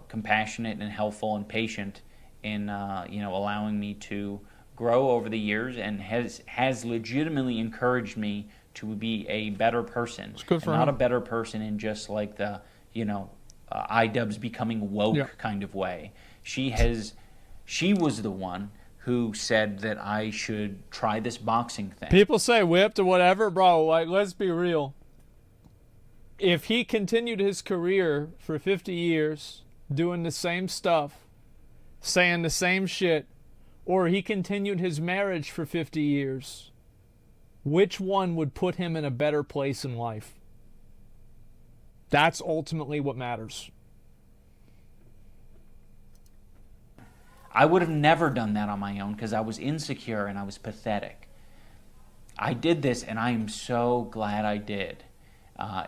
compassionate and helpful and patient in allowing me to grow over the years and has legitimately encouraged me to be a better person. It's good for not him. a better person in just like the, IDubbbz becoming woke kind of way. She was the one who said that I should try this boxing thing. People say whipped or whatever, bro. Like, let's be real. If he continued his career for 50 years doing the same stuff, saying the same shit, or he continued his marriage for 50 years, which one would put him in a better place in life? That's ultimately what matters. I would have never done that on my own because I was insecure and I was pathetic. I did this and I am so glad I did.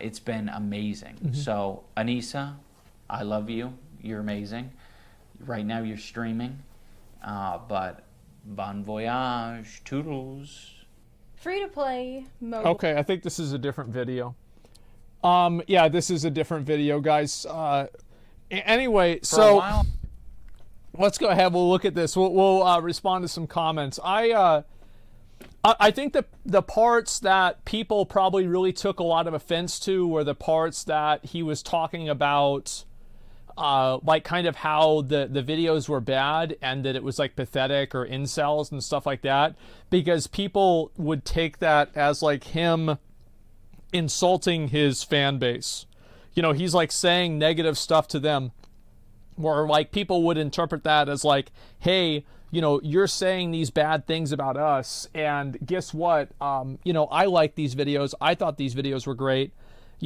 It's been amazing. Mm-hmm. So, Anissa, I love you. You're amazing. Right now you're streaming. But bon voyage. Toodles. Free to play mode. Okay, I think this is a different video. Yeah, this is a different video, guys. Anyway, For a while, let's go ahead. We'll look at this. We'll respond to some comments. I think the parts that people probably really took a lot of offense to were the parts that he was talking about, like kind of how the videos were bad and that it was like pathetic or incels and stuff like that, because people would take that as like him insulting his fan base. He's like saying negative stuff to them, or like people would interpret that as like, hey, you're saying these bad things about us, and guess what? I like these videos. I thought these videos were great.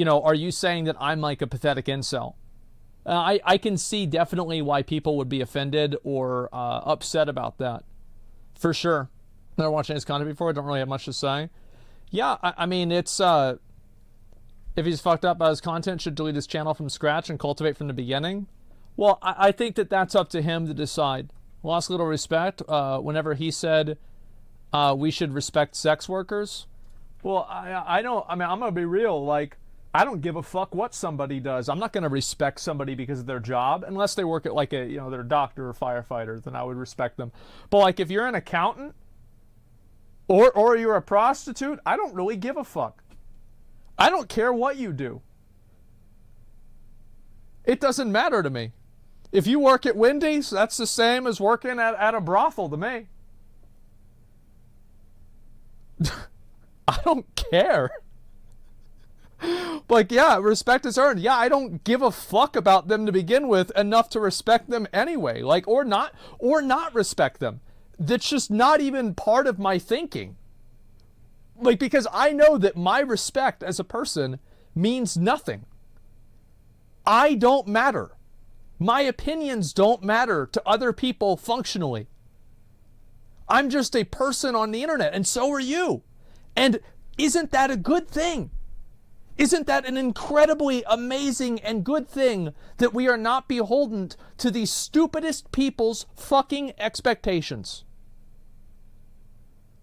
Are you saying that I'm like a pathetic incel? I can see definitely why people would be offended or upset about that. For sure. Never watched his content before. I don't really have much to say. Yeah, I mean, it's... if he's fucked up by his content, should delete his channel from scratch and cultivate from the beginning? Well, I think that's up to him to decide. Lost a little respect whenever he said we should respect sex workers. Well, I don't... I mean, I'm going to be real. Like, I don't give a fuck what somebody does. I'm not going to respect somebody because of their job, unless they work at like a, they're a doctor or firefighter, then I would respect them. But like if you're an accountant or you're a prostitute, I don't really give a fuck. I don't care what you do. It doesn't matter to me. If you work at Wendy's, that's the same as working at a brothel to me. I don't care. Like, yeah, respect is earned. Yeah, I don't give a fuck about them to begin with enough to respect them anyway. Like, or not respect them. That's just not even part of my thinking. Like, because I know that my respect as a person means nothing. I don't matter. My opinions don't matter to other people functionally. I'm just a person on the internet, and so are you. And isn't that a good thing? Isn't that an incredibly amazing and good thing that we are not beholden to the stupidest people's fucking expectations?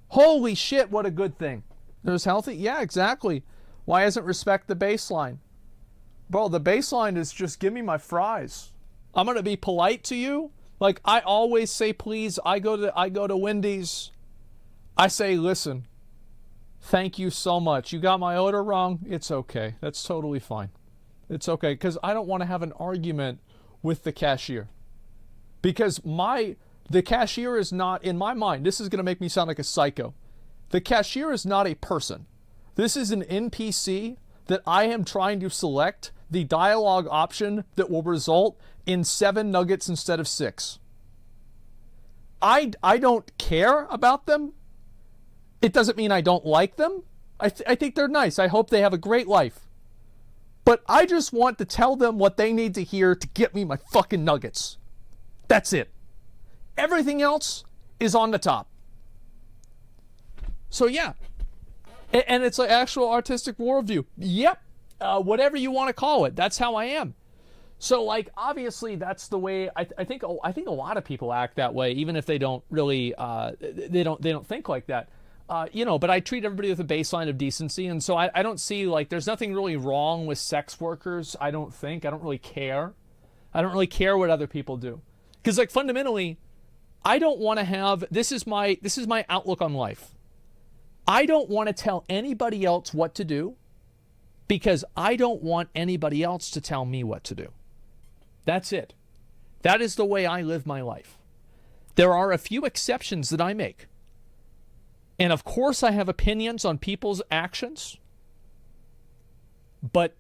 Holy shit, what a good thing. There's healthy? Yeah, exactly. Why isn't respect the baseline? Bro, the baseline is just give me my fries. I'm going to be polite to you. Like, I always say please. I go to Wendy's. I say, listen, thank you so much. You got my order wrong. It's okay. That's totally fine. It's okay, because I don't want to have an argument with the cashier. Because the cashier is not, in my mind, this is going to make me sound like a psycho. The cashier is not a person. This is an NPC that I am trying to select the dialogue option that will result in 7 nuggets instead of 6. I don't care about them. It doesn't mean I don't like them. I think they're nice. I hope they have a great life. But I just want to tell them what they need to hear to get me my fucking nuggets. That's it. Everything else is on the top. So yeah. And it's an actual artistic worldview. Yep. Whatever you want to call it. That's how I am. So like, obviously that's the way I think a lot of people act that way, even if they don't really, they don't think like that. But I treat everybody with a baseline of decency. And so I don't see, like, there's nothing really wrong with sex workers. I don't think. I don't really care. I don't really care what other people do. Because, like, fundamentally, I don't want to have, this is my outlook on life. I don't want to tell anybody else what to do because I don't want anybody else to tell me what to do. That's it. That is the way I live my life. There are a few exceptions that I make. And of course I have opinions on people's actions, but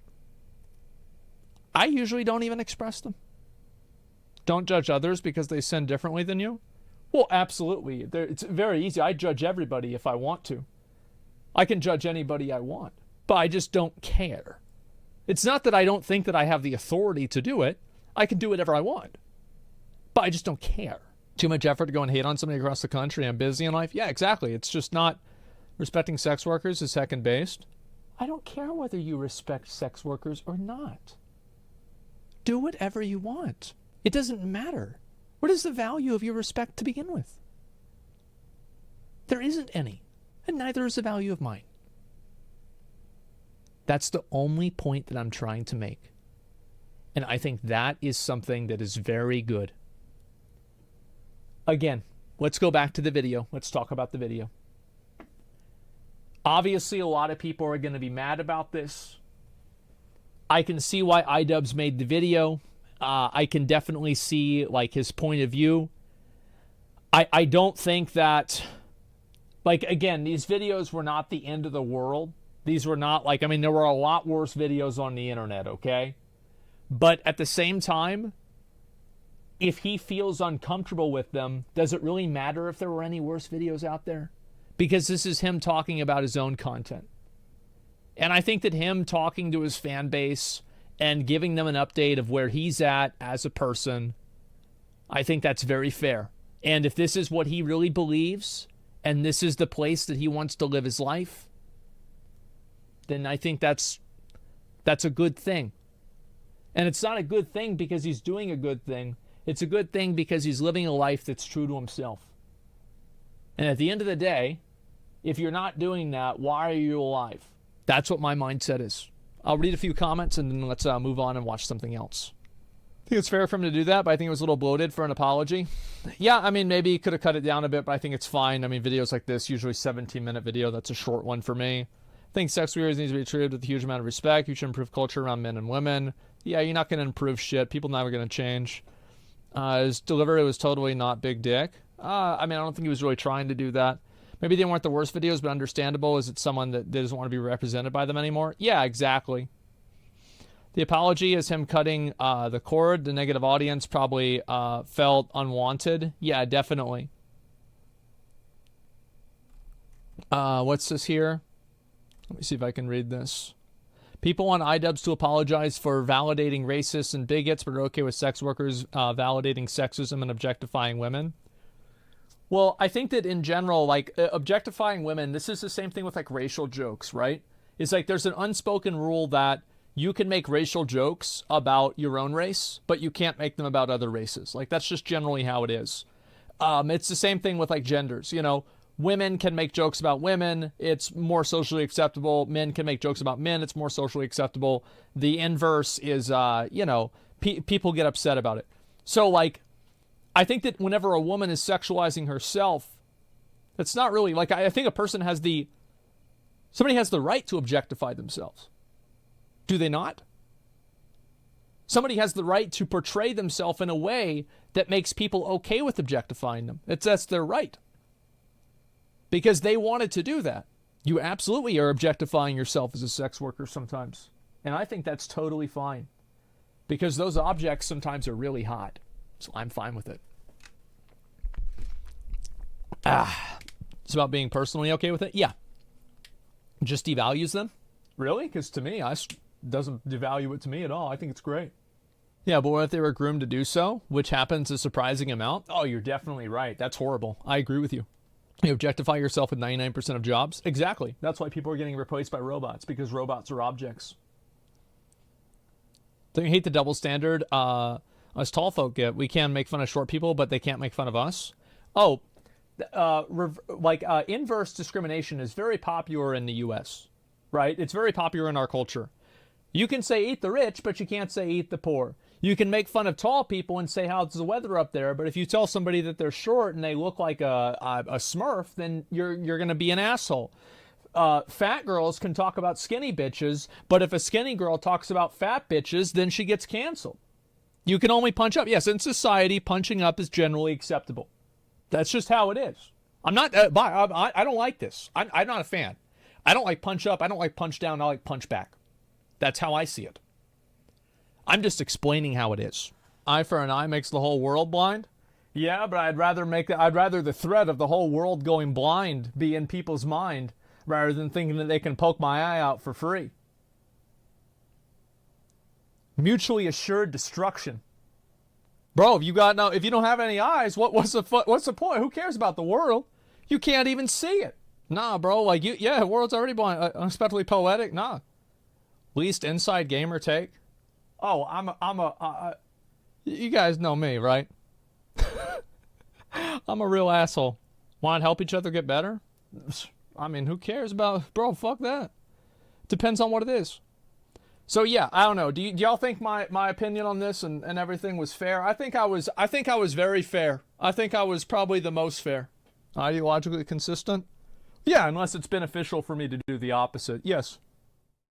I usually don't even express them. Don't judge others because they sin differently than you. Well, absolutely. It's very easy. I judge everybody if I want to. I can judge anybody I want, but I just don't care. It's not that I don't think that I have the authority to do it. I can do whatever I want, but I just don't care. Too much effort to go and hate on somebody across the country. I'm busy in life. Yeah, exactly. It's just not respecting sex workers is second based. I don't care whether you respect sex workers or not. Do whatever you want. It doesn't matter. What is the value of your respect to begin with? There isn't any, and neither is the value of mine. That's the only point that I'm trying to make. And I think that is something that is very good. Again, let's go back to the video. Let's talk about the video. Obviously, a lot of people are going to be mad about this. I can see why IDubbbz made the video. I can definitely see like his point of view. I don't think that, like, again, these videos were not the end of the world. These were not like, I mean, there were a lot worse videos on the internet, okay? But at the same time, if he feels uncomfortable with them, does it really matter if there were any worse videos out there? Because this is him talking about his own content. And I think that him talking to his fan base and giving them an update of where he's at as a person, I think that's very fair. And if this is what he really believes, and this is the place that he wants to live his life, then I think that's a good thing. And it's not a good thing because he's doing a good thing. It's a good thing because he's living a life that's true to himself. And at the end of the day, if you're not doing that, why are you alive? That's what my mindset is. I'll read a few comments and then let's move on and watch something else. I think it's fair for him to do that, but I think it was a little bloated for an apology. Yeah, I mean, maybe he could have cut it down a bit, but I think it's fine. I mean, videos like this, usually 17-minute video, that's a short one for me. I think sex workers need to be treated with a huge amount of respect. You should improve culture around men and women. Yeah, you're not going to improve shit. People never going to change. His delivery was totally not big dick. I mean, I don't think he was really trying to do that. Maybe they weren't the worst videos, but understandable. Is it someone that doesn't want to be represented by them anymore? Yeah, exactly. The apology is him cutting the cord. The negative audience probably felt unwanted. Yeah, definitely. What's this here? Let me see if I can read this. People want IDubbbz to apologize for validating racists and bigots, but are okay with sex workers validating sexism and objectifying women. Well, I think that in general, like, objectifying women, this is the same thing with, like, racial jokes, right? It's like there's an unspoken rule that you can make racial jokes about your own race, but you can't make them about other races. Like, that's just generally how it is. It's the same thing with, like, genders. You know, women can make jokes about women. It's more socially acceptable. Men can make jokes about men. It's more socially acceptable. The inverse is, you know, people get upset about it. So, like, I think that whenever a woman is sexualizing herself, that's not really, like, I think a person has somebody has the right to objectify themselves. Do they not? Somebody has the right to portray themselves in a way that makes people okay with objectifying them. That's their right. Because they wanted to do that. You absolutely are objectifying yourself as a sex worker sometimes. And I think that's totally fine. Because those objects sometimes are really hot. So I'm fine with it. It's about being personally okay with it? Yeah. Just devalues them? Really? Because to me, doesn't devalue it to me at all. I think it's great. Yeah, but what if they were groomed to do so, which happens a surprising amount? Oh, you're definitely right. That's horrible. I agree with you. You objectify yourself with 99% of jobs? Exactly. That's why people are getting replaced by robots, because robots are objects. Don't you hate the double standard us tall folk get? We can make fun of short people, but they can't make fun of us? Oh, inverse discrimination is very popular in the U.S., right? It's very popular in our culture. You can say eat the rich, but you can't say eat the poor. You can make fun of tall people and say how's the weather up there, but if you tell somebody that they're short and they look like a Smurf, then you're going to be an asshole. Fat girls can talk about skinny bitches, but if a skinny girl talks about fat bitches, then she gets canceled. You can only punch up. Yes, in society, punching up is generally acceptable. That's just how it is. I'm not. I don't like this. I'm not a fan. I don't like punch up. I don't like punch down. I like punch back. That's how I see it. I'm just explaining how it is. Eye for an eye makes the whole world blind. Yeah, but I'd rather the threat of the whole world going blind be in people's mind rather than thinking that they can poke my eye out for free. Mutually assured destruction. Bro, if you don't have any eyes, what's the point? Who cares about the world? You can't even see it. Nah, bro, like the world's already blind. Unexpectedly poetic. Nah. Least inside gamer take. Oh, you guys know me, right? I'm a real asshole. Want to help each other get better? I mean, who cares about, bro, fuck that. Depends on what it is. So yeah, I don't know. Do y'all think my opinion on this and everything was fair? I think I was very fair. I think I was probably the most fair. Ideologically consistent? Yeah, unless it's beneficial for me to do the opposite. Yes.